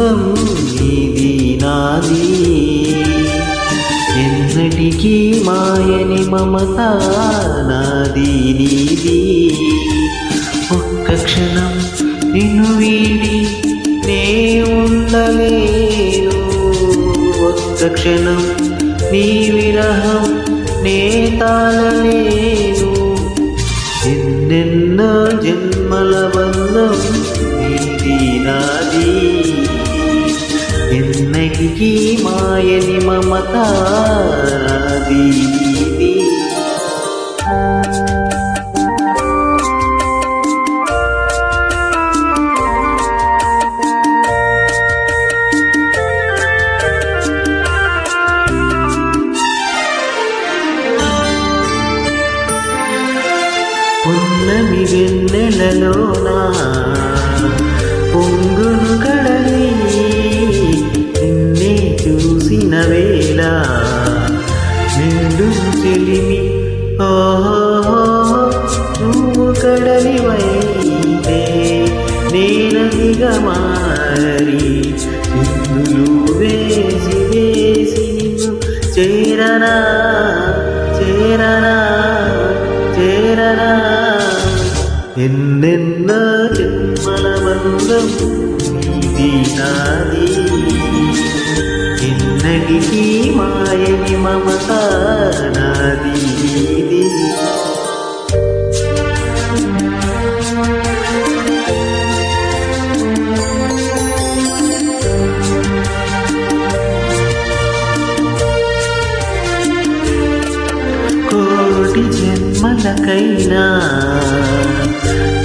బంధం నీది నాది ఎన్నటికీ మాయని మమత నాది నీది ఒక్క క్షణం నిన్ను వీడి నే ఉండలేను ఒక్క క్షణం నీ విరహం నే తాళలేను ఎన్నెన్నో జన్మల బంధం నీది నాది ఎన్నటికీ మాయని మమత నాది నీది పున్నమి వెన్నెలలోనా పొంగును కడలి నిన్నే చూసిన వేళ నిండు చెలిమి ఓహో నువ్వు కడలివైతే నేనదిగా మారి చిందులు వేసి వేసి నిన్ను చేరనా చేరనా చేరనా ఎన్నెన్నో జన్మల బంధం నీది నాది ఎన్నటికీ మాయని మమత నాది నీది కోటి జన్మలకైనా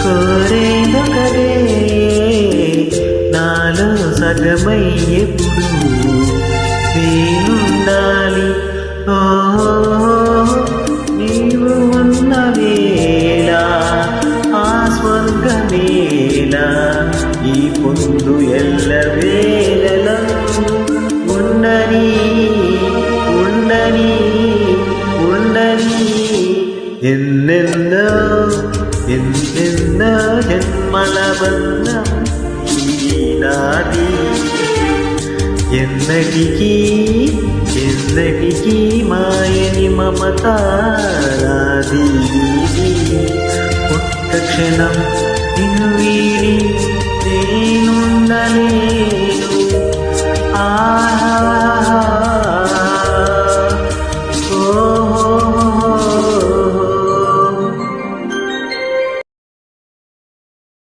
కోరేదొకడే నాలో సగమై ఎప్పుడు నేనుండాలి ఓ నీవు ఉన్న వేళ ఆ స్వర్గమేళ ఈ పొందు ఎల్ల వేళలో ఉండని ఉండని ఉండని ఎన్నెన్నో ఎన్నెన్నో జన్మల బంధం నీది నాది ఎన్నటికీ ఎన్నటికీ మాయని మమత నాది నీది ఒక్క క్షణం